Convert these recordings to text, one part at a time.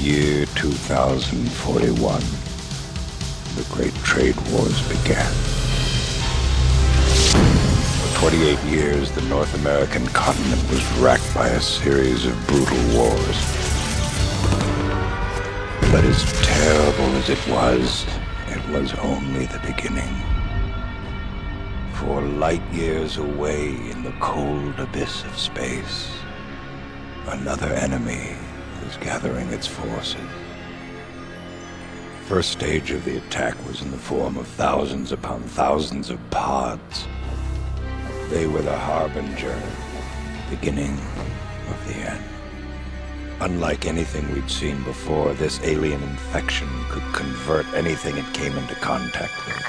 year 2041, the Great Trade Wars began. For 28 years, the North American continent was racked by a series of brutal wars. But as terrible as it was only the beginning. For light years away in the cold abyss of space, another enemy was gathering its forces. The first stage of the attack was in the form of thousands upon thousands of pods. They were the Harbinger, beginning of the end. Unlike anything we'd seen before, this alien infection could convert anything it came into contact with.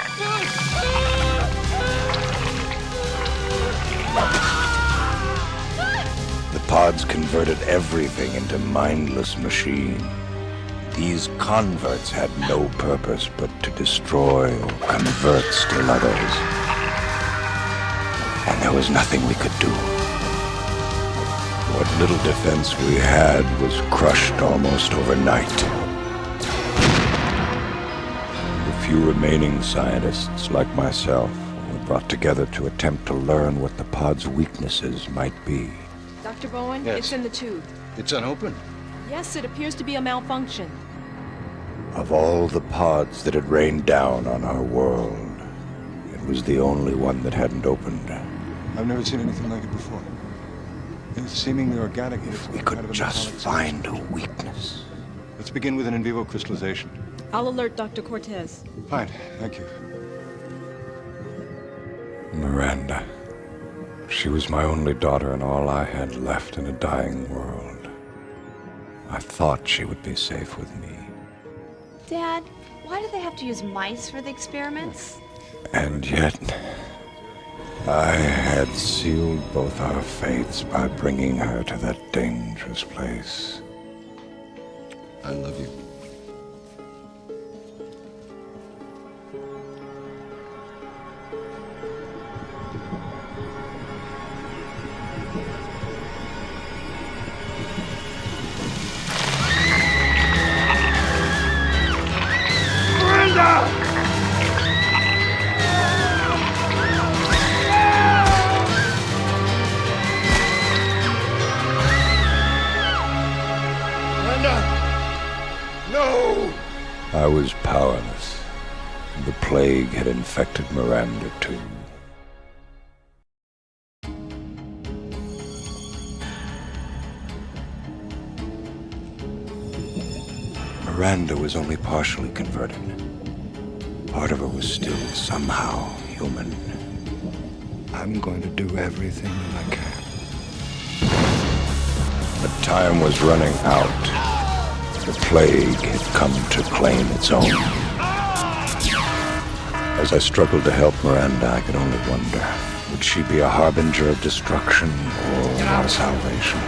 The pods converted everything into mindless machine. These converts had no purpose but to destroy or convert still others. And there was nothing we could do. What little defense we had was crushed almost overnight. The few remaining scientists, like myself, were brought together to attempt to learn what the pod's weaknesses might be. Dr. Bowen, Yes. It's in the tube. It's unopened. Yes, it appears to be a malfunction. Of all the pods that had rained down on our world, it was the only one that hadn't opened. I've never seen anything like it before. It's seemingly organic. If we could just find a weakness. Let's begin with an in vivo crystallization. I'll alert Dr. Cortez. Fine, thank you. Miranda. She was my only daughter and all I had left in a dying world. I thought she would be safe with me. Dad, why do they have to use mice for the experiments? And yet, I had sealed both our fates by bringing her to that dangerous place. I love you. I was powerless. The plague had infected Miranda too. Miranda was only partially converted. Part of her was still somehow human. I'm going to do everything that I can. But time was running out. The plague had come to claim its own. As I struggled to help Miranda, I could only wonder, would she be a harbinger of destruction or our salvation?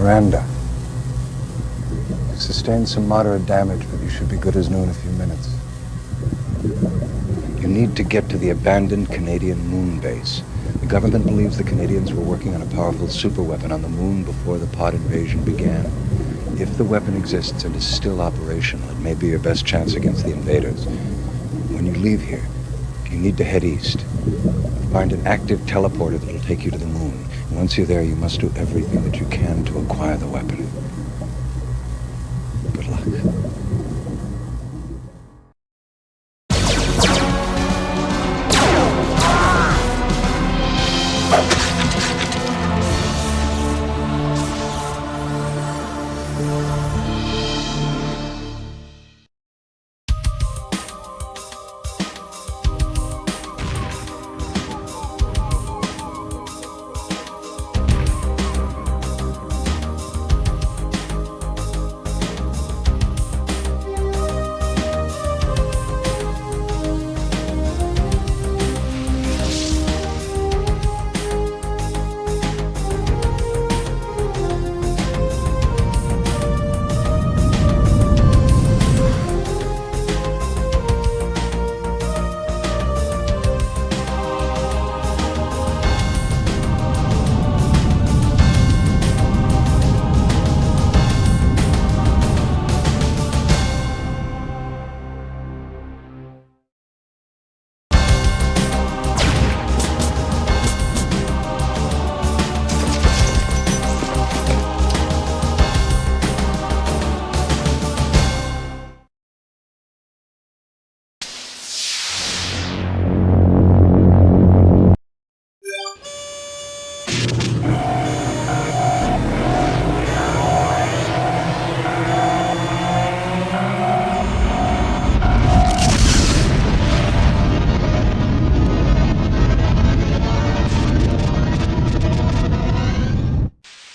Miranda, you've sustained some moderate damage, but you should be good as new in a few minutes. You need to get to the abandoned Canadian moon base. The government believes the Canadians were working on a powerful superweapon on the moon before the pod invasion began. If the weapon exists and is still operational, it may be your best chance against the invaders. When you leave here, you need to head east. Find an active teleporter that'll take you to the moon. And once you're there, you must do everything that you can to acquire the weapon. Good luck.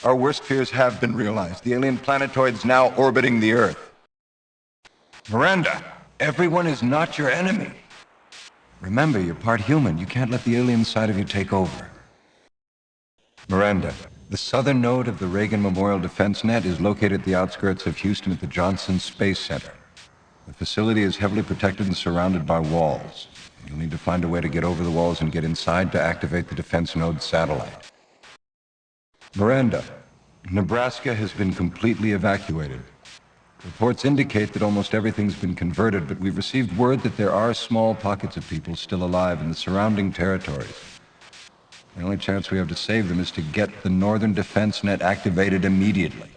Our worst fears have been realized. The alien planetoid's now orbiting the Earth. Miranda, everyone is not your enemy. Remember, you're part human. You can't let the alien side of you take over. Miranda, the southern node of the Reagan Memorial Defense Net is located at the outskirts of Houston at the Johnson Space Center. The facility is heavily protected and surrounded by walls. You'll need to find a way to get over the walls and get inside to activate the defense node satellite. Miranda, Nebraska has been completely evacuated. Reports indicate that almost everything's been converted, but we've received word that there are small pockets of people still alive in the surrounding territories. The only chance we have to save them is to get the Northern Defense Net activated immediately.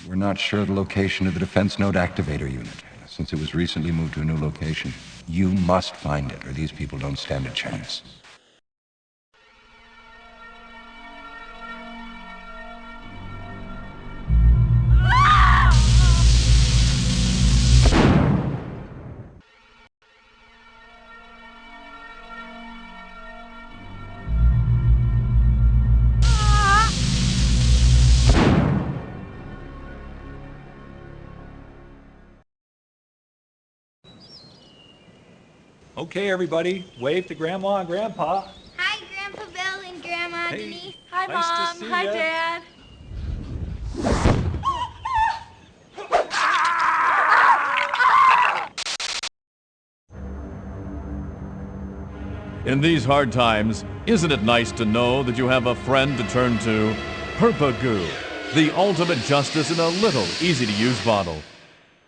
We're not sure the location of the Defense Node Activator Unit, since it was recently moved to a new location. You must find it, or these people don't stand a chance. Okay, everybody, wave to Grandma and Grandpa. Hi, Grandpa Bill and Grandma Hey. Denise. Hi, Nice to Mom. see Hi, ya. Dad. In these hard times, isn't it nice to know that you have a friend to turn to? Purpagoo, the ultimate justice in a little, easy-to-use bottle.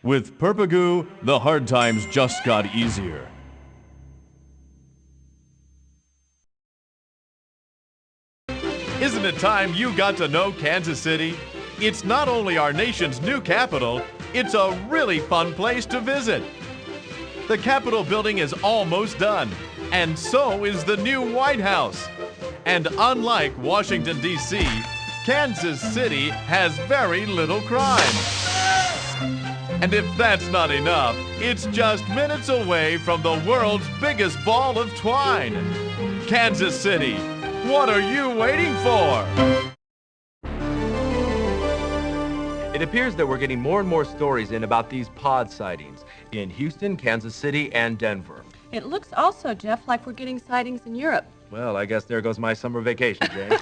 With Purpagoo, the hard times just got easier. Isn't it time you got to know Kansas City? It's not only our nation's new capital, it's a really fun place to visit. The Capitol building is almost done, and so is the new White House. And unlike Washington, D.C., Kansas City has very little crime. And if that's not enough, it's just minutes away from the world's biggest ball of twine. Kansas City, what are you waiting for? It appears that we're getting more and more stories in about these pod sightings in Houston, Kansas City, and Denver. It looks also, Jeff, like we're getting sightings in Europe. Well, I guess there goes my summer vacation, Jane.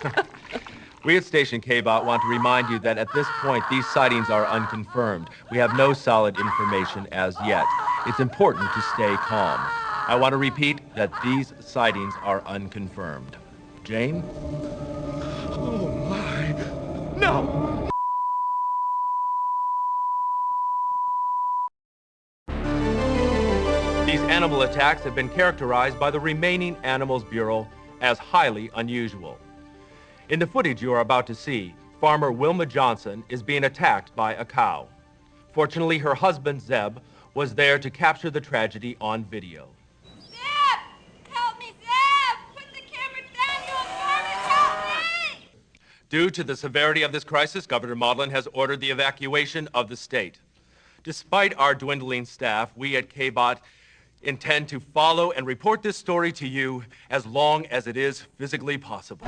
We at Station K-Bot want to remind you that at this point, these sightings are unconfirmed. We have no solid information as yet. It's important to stay calm. I want to repeat that these sightings are unconfirmed. Jane? Oh, my. No! These animal attacks have been characterized by the Remaining Animals Bureau as highly unusual. In the footage you are about to see, farmer Wilma Johnson is being attacked by a cow. Fortunately, her husband, Zeb, was there to capture the tragedy on video. Zeb! Help me, Zeb! Put the camera down, you farmers! Help me! Due to the severity of this crisis, Governor Maudlin has ordered the evacuation of the state. Despite our dwindling staff, we at K-Bot intend to follow and report this story to you as long as it is physically possible.